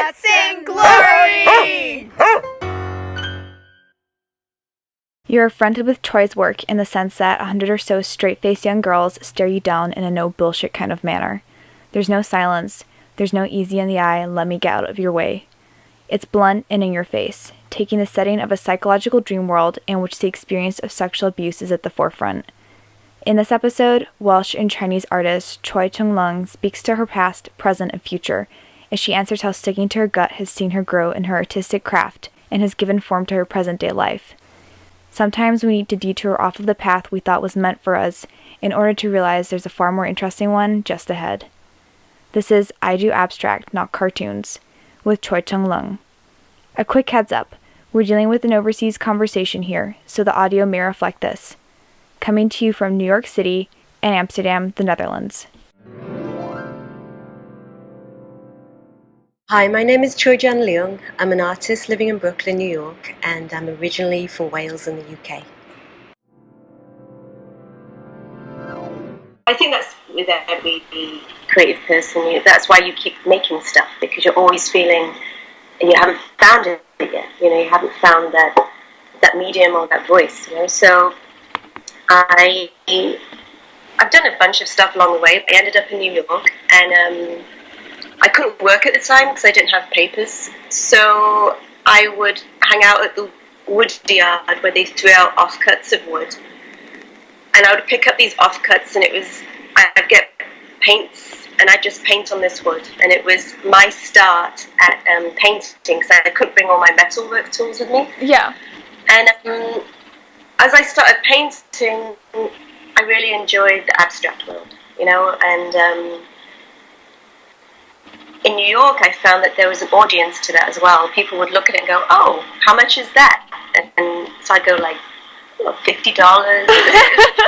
Guts and Glory! You are fronted with Choi's work in the sense that 100 or so straight-faced young girls stare you down in a no-bullshit kind of manner. There's no silence. There's no easy in the eye, let me get out of your way. It's blunt and in your face, taking the setting of a psychological dream world in which the experience of sexual abuse is at the forefront. In this episode, Welsh and Chinese artist Choichun Leung speaks to her past, present, and future, as she answers how sticking to her gut has seen her grow in her artistic craft and has given form to her present-day life. Sometimes we need to detour off of the path we thought was meant for us in order to realize there's a far more interesting one just ahead. This is I Do Abstract, Not Cartoons, with Choichun Leung. A quick heads up, we're dealing with an overseas conversation here, so the audio may reflect this. Coming to you from New York City and Amsterdam, the Netherlands. Hi, my name is Choichun Leung. I'm an artist living in Brooklyn, New York, and I'm originally from Wales in the UK. I think that's with every creative person. That's why you keep making stuff, because you're always feeling, and you haven't found it yet. You haven't found that medium or that voice. So I've done a bunch of stuff along the way. I ended up in New York, and I couldn't work at the time because I didn't have papers. So I would hang out at the wood yard where they threw out offcuts of wood. And I would pick up these offcuts, and I'd get paints, and I'd just paint on this wood. And it was my start at painting, because I couldn't bring all my metalwork tools with me. Yeah. And as I started painting, I really enjoyed the abstract world, and in New York, I found that there was an audience to that as well. People would look at it and go, "Oh, how much is that?" And so I'd go like, $50,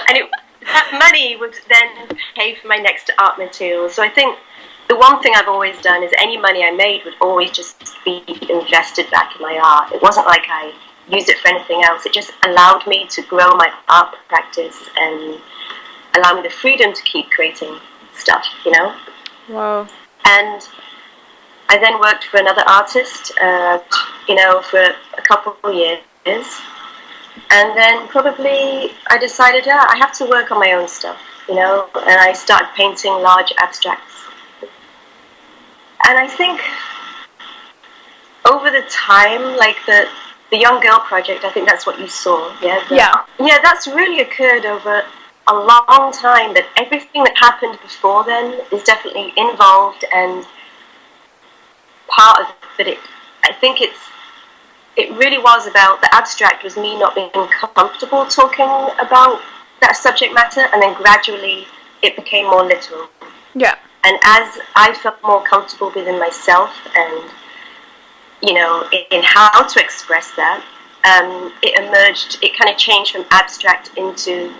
and that money would then pay for my next art material. So I think the one thing I've always done is any money I made would always just be invested back in my art. It wasn't like I used it for anything else. It just allowed me to grow my art practice and allow me the freedom to keep creating stuff. Wow. And I then worked for another artist, for a couple of years. And then probably I decided, I have to work on my own stuff, and I started painting large abstracts. And I think over the time, like the Young Girl Project, I think that's what you saw, yeah? Yeah, that's really occurred over a long time, that everything that happened before then is definitely involved and part of it, but I think it really was about, the abstract was me not being comfortable talking about that subject matter, and then gradually it became more literal. Yeah. And as I felt more comfortable within myself and, in how to express that, it emerged, it kind of changed from abstract into,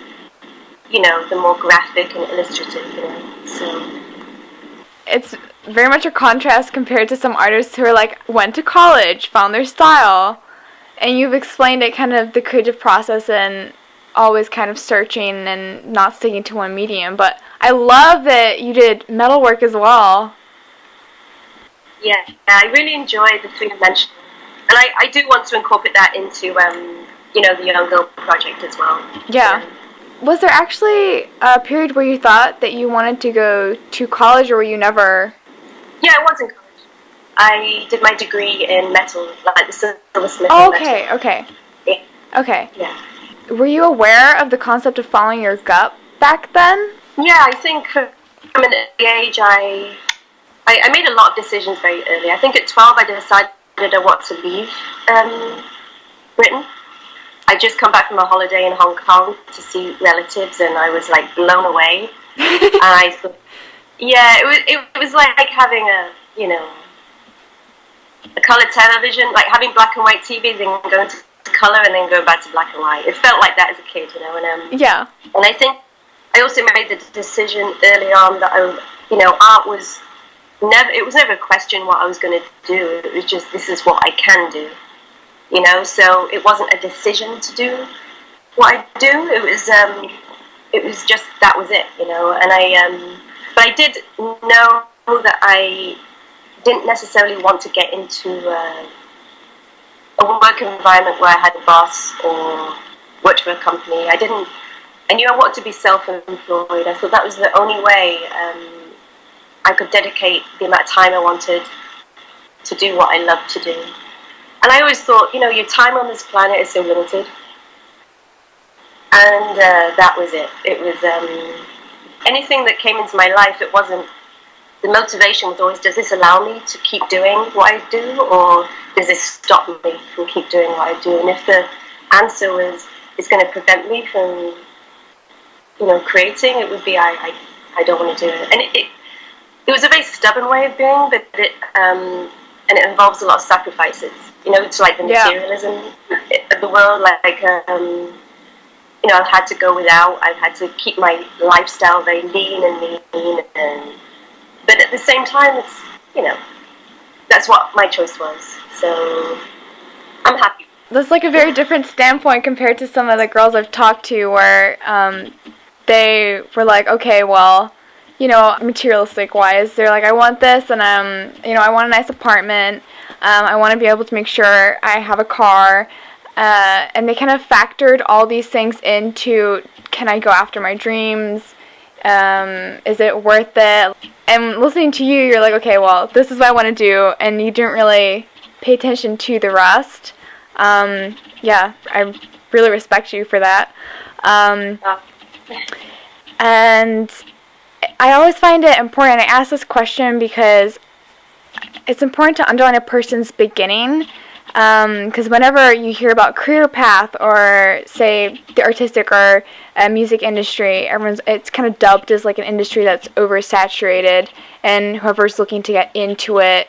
the more graphic and illustrative, so. It's very much a contrast compared to some artists who went to college, found their style, and you've explained it, kind of the creative process and always kind of searching and not sticking to one medium. But I love that you did metalwork as well. Yeah, I really enjoy the three-dimensional, and I do want to incorporate that into the Young Girl Project as well. Yeah. Was there actually a period where you thought that you wanted to go to college, or were you never? Yeah, I was in college. I did my degree in metal, like the Silversmithing. Oh, okay, metal. Okay. Yeah. Okay. Yeah. Were you aware of the concept of following your gut back then? Yeah, I think from an early age, I made a lot of decisions very early. I think at 12 I decided I wanted to leave Britain. I'd just come back from a holiday in Hong Kong to see relatives, and I was blown away. And I thought, it was like having a colour television, like having black and white TV, then going to colour, and then going back to black and white. It felt like that as a kid, And yeah. And I think I also made the decision early on that art was never. It was never a question what I was going to do. It was just, this is what I can do. So it wasn't a decision to do what I do. It was just, that was it, And but I did know that I didn't necessarily want to get into a work environment where I had a boss or worked for a company. I knew I wanted to be self-employed. I thought that was the only way I could dedicate the amount of time I wanted to do what I love to do. And I always thought, your time on this planet is so limited. And that was it. It was anything that came into my life, the motivation was always, does this allow me to keep doing what I do, or does this stop me from keep doing what I do? And if the answer was, it's going to prevent me from, creating, it would be, I don't want to do it. And it was a very stubborn way of being, but and it involves a lot of sacrifices. It's like the materialism of the world, I've had to go without. I've had to keep my lifestyle very lean and mean, but at the same time, it's that's what my choice was. So I'm happy. That's like a very different standpoint compared to some of the girls I've talked to, where they were like, okay, well, materialistic wise, they're like, I want this, and I want a nice apartment. I want to be able to make sure I have a car. And they kind of factored all these things into, can I go after my dreams? Is it worth it? And listening to you, you're like, okay, well, this is what I want to do, and you didn't really pay attention to the rest. Yeah, I really respect you for that. And I always find it important. I ask this question because it's important to underline a person's beginning. Because whenever you hear about career path or, say, the artistic or music industry, it's kind of dubbed as like an industry that's oversaturated, and whoever's looking to get into it,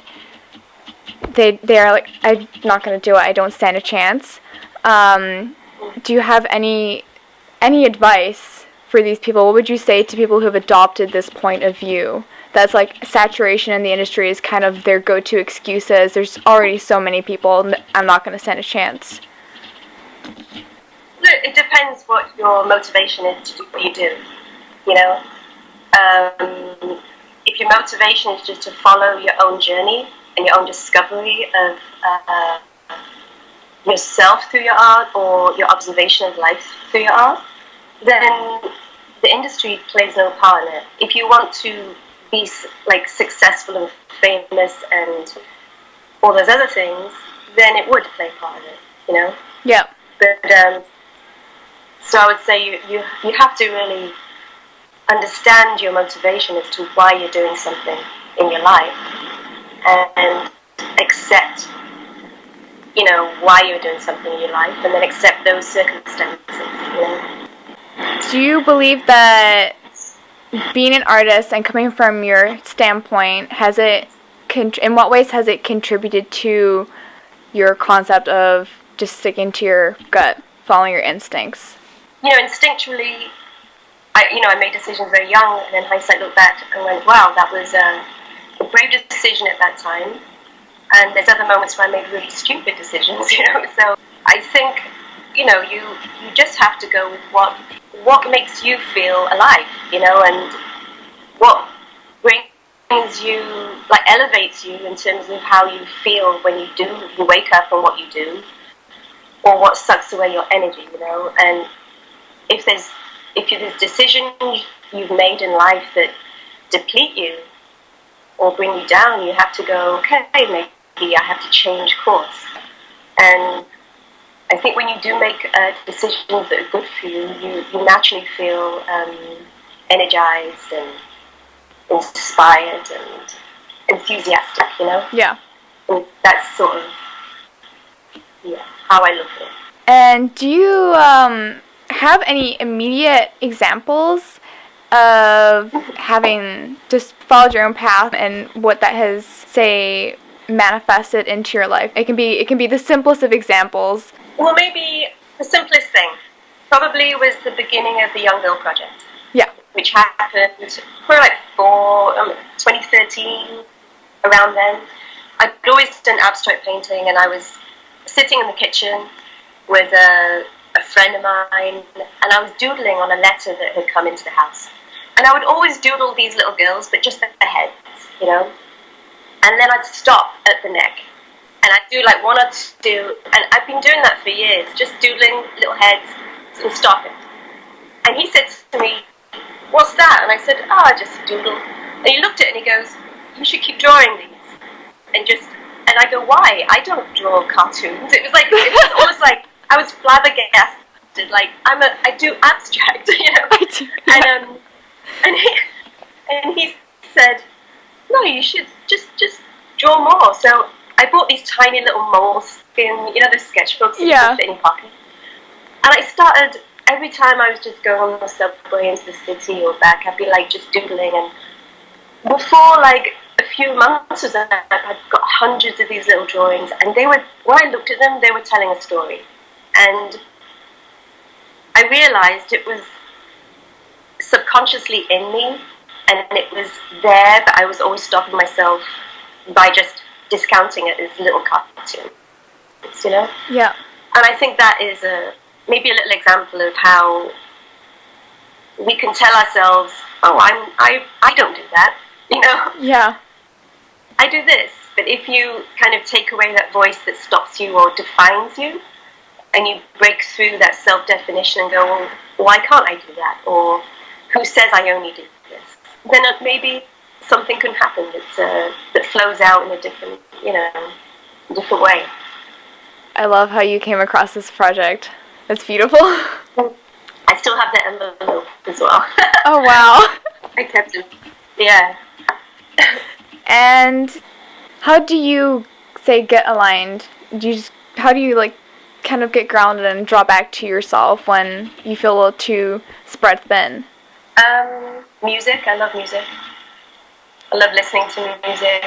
they are like, I'm not going to do it. I don't stand a chance. Do you have any advice for these people? What would you say to people who have adopted this point of view? That's like saturation in the industry is kind of their go-to excuses. There's already so many people, I'm not going to stand a chance. It depends what your motivation is to do what you do, if your motivation is just to follow your own journey and your own discovery of yourself through your art, or your observation of life through your art, then the industry plays no part in it. If you want to be like successful and famous and all those other things, then it would play part of it, Yeah. But so I would say you have to really understand your motivation as to why you're doing something in your life, and accept, why you're doing something in your life, and then accept those circumstances, Do you believe that being an artist and coming from your standpoint, in what ways has it contributed to your concept of just sticking to your gut, following your instincts? Instinctually, I made decisions very young, and in hindsight looked back and went, wow, that was a brave decision at that time. And there's other moments where I made really stupid decisions, So I think, you just have to go with what makes you feel alive, and what brings you, elevates you in terms of how you feel when you wake up and what you do, or what sucks away your energy, and if there's decisions you've made in life that deplete you or bring you down, you have to go, okay, maybe I have to change course. And I think when you do make decisions that are good for you, you naturally feel energized and inspired and enthusiastic, Yeah. And that's sort of how I look at it. And do you have any immediate examples of having just followed your own path and what that has, say, manifested into your life? It can be the simplest of examples. Well, maybe the simplest thing probably was the beginning of the Young Girl Project. Yeah. Which happened probably 2013, around then. I'd always done abstract painting, and I was sitting in the kitchen with a friend of mine, and I was doodling on a letter that had come into the house. And I would always doodle these little girls, but just their heads, and then I'd stop at the neck. And I'd do like one or two, and I've been doing that for years, just doodling little heads and stopping. And he said to me, "What's that?" And I said, "Oh, just a doodle." And he looked at it and he goes, "You should keep drawing these." And I go, "Why? I don't draw cartoons." It was almost like I was flabbergasted. Like I do abstract, you know. I do, yeah. And he said, "No, you should just draw more." So I bought these tiny little moleskin, you know, the sketchbooks that you can fit in your pocket. And I started, every time I was just going on the subway into the city or back, I'd be like just doodling. And before like a few months was up, I'd got hundreds of these little drawings. And they were, when I looked at them, they were telling a story. And I realized it was subconsciously in me, and it was there, but I was always stopping myself by just discounting it as little cartoons, you know? Yeah. And I think that is maybe a little example of how we can tell ourselves, "Oh, I don't do that," you know? Yeah. I do this. But if you kind of take away that voice that stops you or defines you, and you break through that self-definition and go, "Well, why can't I do that?" Or who says I only do this? Then maybe something can happen that flows out in a different, you know, different way. I love how you came across this project. It's beautiful. I still have the envelope as well. Oh, wow. I kept it. Yeah. And how do you, say, get aligned? How do you, like, kind of get grounded and draw back to yourself when you feel a little too spread thin? Music. I love music. I love listening to music.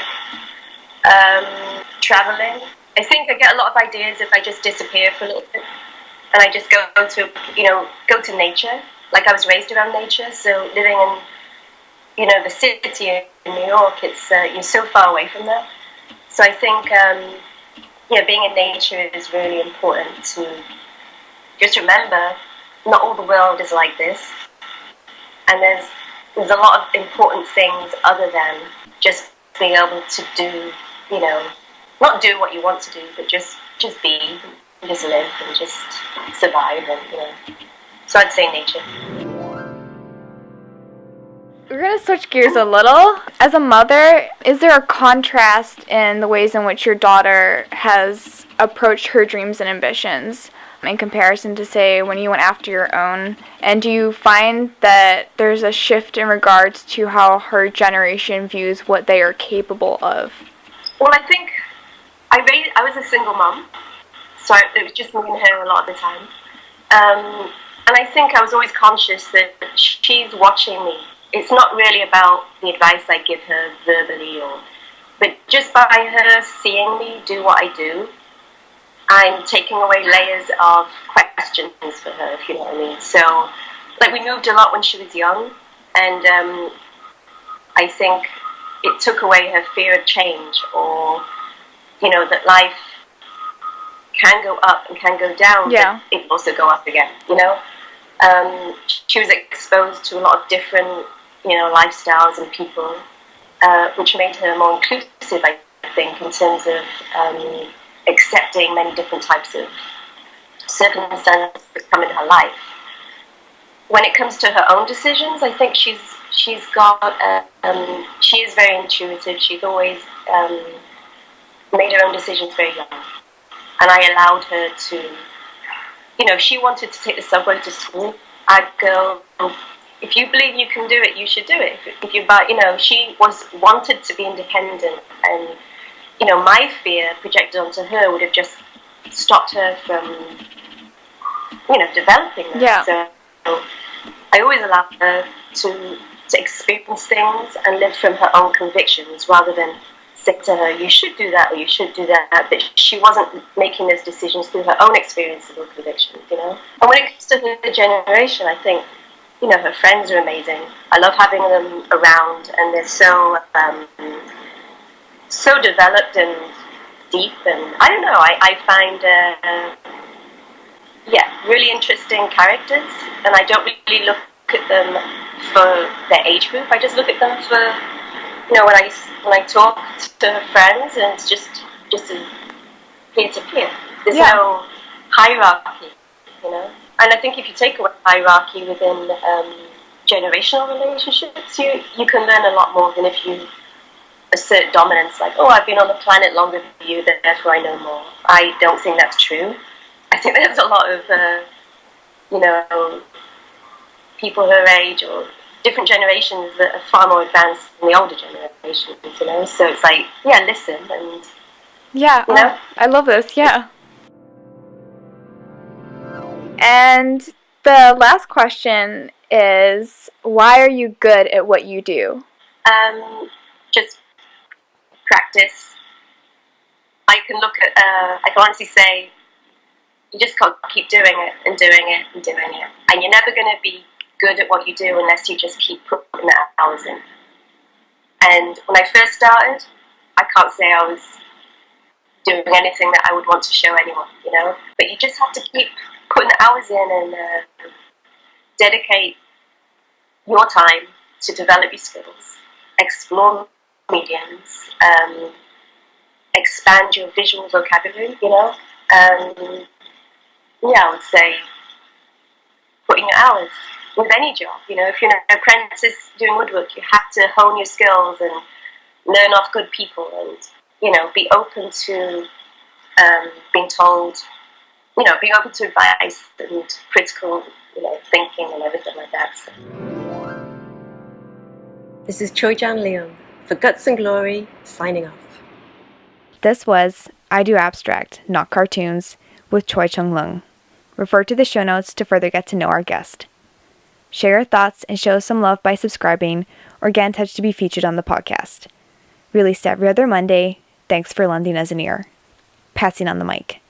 Traveling. I think I get a lot of ideas if I just disappear for a little bit, and I just go to nature. Like, I was raised around nature, so living in, you know, the city in New York, it's you're so far away from that. So I think being in nature is really important to just remember not all the world is like this, and there's a lot of important things other than just being able to do, you know, not do what you want to do, but just be, and just live, and just survive, and, you know. So I'd say nature. We're going to switch gears a little. As a mother, is there a contrast in the ways in which your daughter has approached her dreams and ambitions in comparison to, say, when you went after your own? And do you find that there's a shift in regards to how her generation views what they are capable of? Well, I think I was a single mom, so it was just me and her a lot of the time. And I think I was always conscious that she's watching me. It's not really about the advice I give her verbally, but just by her seeing me do what I do, I'm taking away layers of questions for her, if you know what I mean. So, like, we moved a lot when she was young, and I think it took away her fear of change, or, you know, that life can go up and can go down, yeah, but it will also go up again, you know. She was exposed to a lot of different, you know, lifestyles and people, which made her more inclusive, I think, in terms of accepting many different types of circumstances that come in her life. When it comes to her own decisions, I think she is very intuitive. She's always made her own decisions very young, and I allowed her to, you know, if she wanted to take the subway to school, I'd go, if you believe you can do it, you should do it. If you, you know, she wanted to be independent, and, you know, my fear projected onto her would have just stopped her from, you know, developing that. Yeah. So I always allowed her to experience things and live from her own convictions, rather than say to her, you should do that or you should do that. But she wasn't making those decisions through her own experiences or convictions, you know. And when it comes to her generation, I think, you know, her friends are amazing. I love having them around, and they're so developed and deep, and I don't know, I find really interesting characters, and I don't really look at them for their age group. I just look at them for, you know, when I when I talk to friends, and it's just a peer-to-peer. There's no hierarchy, And I think if you take away hierarchy within generational relationships, you can learn a lot more than if you assert dominance, like, oh, I've been on the planet longer than you, therefore I know more. I don't think that's true. I think there's a lot of, people her age or different generations that are far more advanced than the older generations, So it's like, listen and... Yeah, I love this, yeah. And the last question is, why are you good at what you do? Just practice. I can honestly say, you just got to keep doing it and doing it and doing it. And you're never going to be good at what you do unless you just keep putting the hours in. And when I first started, I can't say I was doing anything that I would want to show anyone, But you just have to keep putting the hours in and dedicate your time to develop your skills, explore mediums, expand your visual vocabulary, I would say putting your hours with any job. If you're an apprentice doing woodwork, you have to hone your skills and learn off good people and, be open to being told, being open to advice and critical, thinking and everything like that. So. This is Choichun Leung for Guts and Glory, signing off. This was I Do Abstract, Not Cartoons, with Choichun Leung. Refer to the show notes to further get to know our guest. Share your thoughts and show us some love by subscribing or get in touch to be featured on the podcast. Released every other Monday. Thanks for lending us an ear. Passing on the mic.